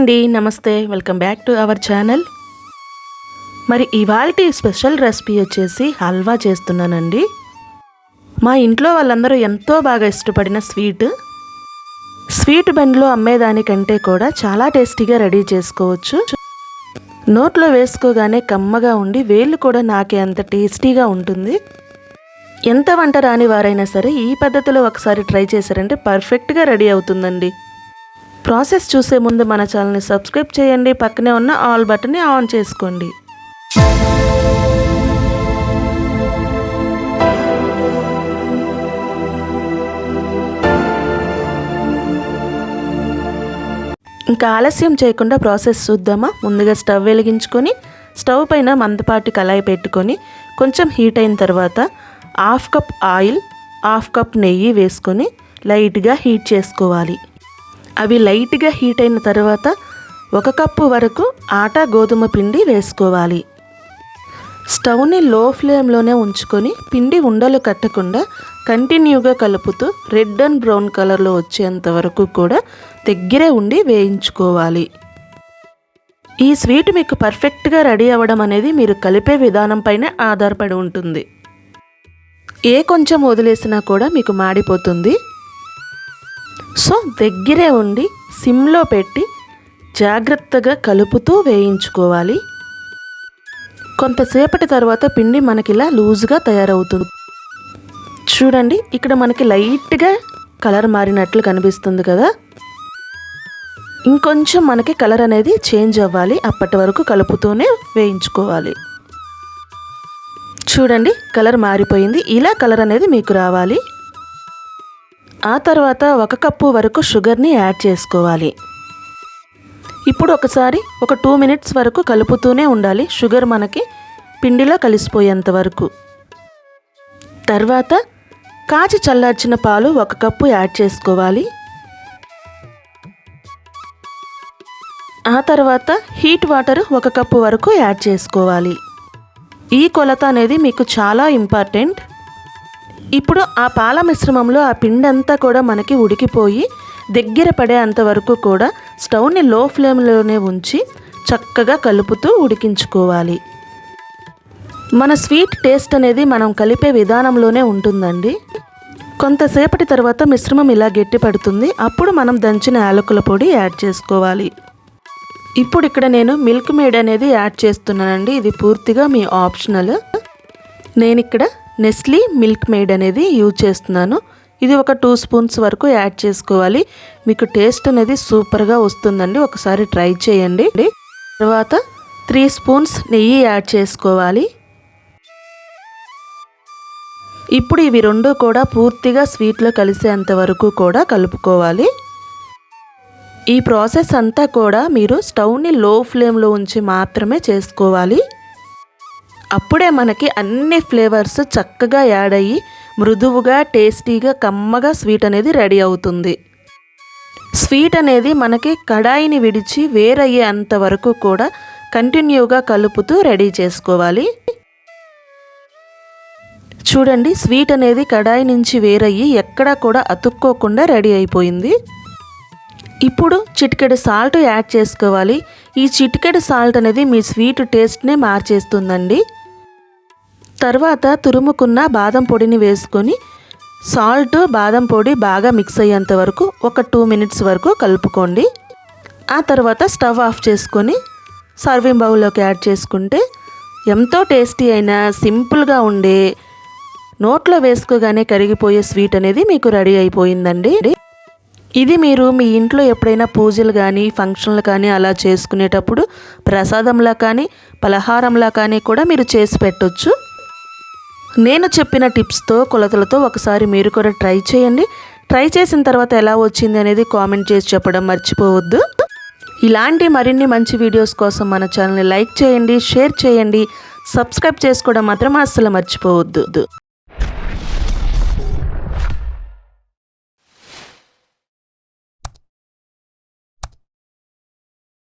అండి, నమస్తే. Welcome back to our channel. మరి ఇవాల్టి స్పెషల్ రెసిపీ వచ్చేసి హల్వా చేస్తున్నానండి. మా ఇంట్లో వాళ్ళందరూ ఎంతో బాగా ఇష్టపడిన స్వీట్ బండిలో అమ్మేదానికంటే కూడా చాలా టేస్టీగా రెడీ చేసుకోవచ్చు. నోట్లో వేసుకోగానే కమ్మగా ఉండి వేళ్ళు కూడా నాకే అంత టేస్టీగా ఉంటుంది. ఎంత వంట రాని వారైనా సరే ఈ పద్ధతిలో ఒకసారి ట్రై చేశారంటే పర్ఫెక్ట్గా రెడీ అవుతుందండి. ప్రాసెస్ చూసే ముందు మన ఛానల్ని సబ్స్క్రైబ్ చేయండి, పక్కనే ఉన్న ఆల్ బటన్ని ఆన్ చేసుకోండి. ఇంకా ఆలస్యం చేయకుండా ప్రాసెస్ చూద్దామా. ముందుగా స్టవ్ వెలిగించుకొని స్టవ్ పైన మందపాటి కళాయి పెట్టుకొని కొంచెం హీట్ అయిన తర్వాత 1/2 కప్ ఆయిల్, 1/2 కప్ నెయ్యి వేసుకొని లైట్గా హీట్ చేసుకోవాలి. అవి లైట్గా హీట్ అయిన తర్వాత 1 కప్పు వరకు ఆటా గోధుమ పిండి వేసుకోవాలి. స్టవ్ని లో ఫ్లేమ్లోనే ఉంచుకొని పిండి ఉండలు కట్టకుండా కంటిన్యూగా కలుపుతూ రెడ్ అండ్ బ్రౌన్ కలర్లో వచ్చేంత వరకు కూడా దగ్గరే ఉండి వేయించుకోవాలి. ఈ స్వీట్ మీకు పర్ఫెక్ట్గా రెడీ అవ్వడం అనేది మీరు కలిపే విధానం పైన ఆధారపడి ఉంటుంది. కొంచెం వదిలేసినా కూడా మీకు మాడిపోతుంది. సో దగ్గరే ఉండి సిమ్లో పెట్టి జాగ్రత్తగా కలుపుతూ వేయించుకోవాలి. కొంతసేపటి తర్వాత పిండి మనకిలా లూజ్గా తయారవుతుంది. చూడండి, ఇక్కడ మనకి లైట్గా కలర్ మారినట్లు కనిపిస్తుంది కదా. ఇంకొంచెం మనకి కలర్ అనేది చేంజ్ అవ్వాలి. అప్పటి వరకు కలుపుతూనే వేయించుకోవాలి. చూడండి, కలర్ మారిపోయింది. ఇలా కలర్ అనేది మీకు రావాలి. ఆ తర్వాత 1 కప్పు వరకు షుగర్ని యాడ్ చేసుకోవాలి. ఇప్పుడు ఒకసారి ఒక 2 మినిట్స్ వరకు కలుపుతూనే ఉండాలి, షుగర్ మనకి పిండిలో కలిసిపోయేంత వరకు. తర్వాత కాచి చల్లార్చిన పాలు 1 కప్పు యాడ్ చేసుకోవాలి. ఆ తర్వాత హీట్ వాటర్ 1 కప్పు వరకు యాడ్ చేసుకోవాలి. ఈ కొలత అనేది మీకు చాలా ఇంపార్టెంట్. ఇప్పుడు ఆ పాల మిశ్రమంలో ఆ పిండి అంతా కూడా మనకి ఉడికిపోయి దగ్గర పడే అంతవరకు కూడా స్టవ్ని లో ఫ్లేమ్లోనే ఉంచి చక్కగా కలుపుతూ ఉడికించుకోవాలి. మన స్వీట్ టేస్ట్ అనేది మనం కలిపే విధానంలోనే ఉంటుందండి. కొంతసేపటి తర్వాత మిశ్రమం ఇలా గట్టి పడుతుంది. అప్పుడు మనం దంచిన యాలకుల పొడి యాడ్ చేసుకోవాలి. ఇప్పుడు ఇక్కడ నేను మిల్క్ మేడ్ అనేది యాడ్ చేస్తున్నానండి. ఇది పూర్తిగా మీ ఆప్షనల్. నేను ఇక్కడ నెస్లీ మిల్క్ మేడ్ అనేది యూజ్ చేస్తున్నాను. ఇది ఒక 2 స్పూన్స్ వరకు యాడ్ చేసుకోవాలి. మీకు టేస్ట్ అనేది సూపర్గా వస్తుందండి. ఒకసారి ట్రై చేయండి. తర్వాత 3 స్పూన్స్ నెయ్యి యాడ్ చేసుకోవాలి. ఇప్పుడు ఇవి రెండు కూడా పూర్తిగా స్వీట్లో కలిసేంత వరకు కూడా కలుపుకోవాలి. ఈ ప్రాసెస్ అంతా కూడా మీరు స్టవ్ని లో ఫ్లేమ్లో ఉంచి మాత్రమే చేసుకోవాలి. అప్పుడే మనకి అన్ని ఫ్లేవర్స్ చక్కగా యాడ్ అయ్యి మృదువుగా టేస్టీగా కమ్మగా స్వీట్ అనేది రెడీ అవుతుంది. స్వీట్ అనేది మనకి కడాయిని విడిచి వేరయ్యే అంతవరకు కూడా కంటిన్యూగా కలుపుతూ రెడీ చేసుకోవాలి. చూడండి, స్వీట్ అనేది కడాయి నుంచి వేరయ్యి ఎక్కడా కూడా అతుక్కోకుండా రెడీ అయిపోయింది. ఇప్పుడు చిటికెడు సాల్ట్ యాడ్ చేసుకోవాలి. ఈ చిటికెడు సాల్ట్ అనేది మీ స్వీట్ టేస్ట్నే మార్చేస్తుందండి. తర్వాత తురుముకున్న బాదం పొడిని వేసుకొని సాల్ట్ బాదం పొడి బాగా మిక్స్ అయ్యేంత వరకు ఒక 2 మినిట్స్ వరకు కలుపుకోండి. ఆ తర్వాత స్టవ్ ఆఫ్ చేసుకొని సర్వింగ్ బౌల్లోకి యాడ్ చేసుకుంటే ఎంతో టేస్టీ అయిన సింపుల్గా ఉండే నోట్లో వేసుకోగానే కరిగిపోయే స్వీట్ అనేది మీకు రెడీ అయిపోయిందండి. ఇది మీరు మీ ఇంట్లో ఎప్పుడైనా పూజలు కానీ ఫంక్షన్లు కానీ అలా చేసుకునేటప్పుడు ప్రసాదంలా కానీ పలహారంలా కానీ కూడా మీరు చేసి పెట్టొచ్చు. నేను చెప్పిన టిప్స్తో కొలతలతో ఒకసారి మీరు కూడా ట్రై చేయండి. ట్రై చేసిన తర్వాత ఎలా వచ్చింది అనేది కామెంట్ చేసి చెప్పడం మర్చిపోవద్దు. ఇలాంటి మరిన్ని మంచి వీడియోస్ కోసం మన ఛానల్ని లైక్ చేయండి, షేర్ చేయండి, సబ్స్క్రైబ్ చేసుకోవడం మాత్రం అస్సలు మర్చిపోవద్దు.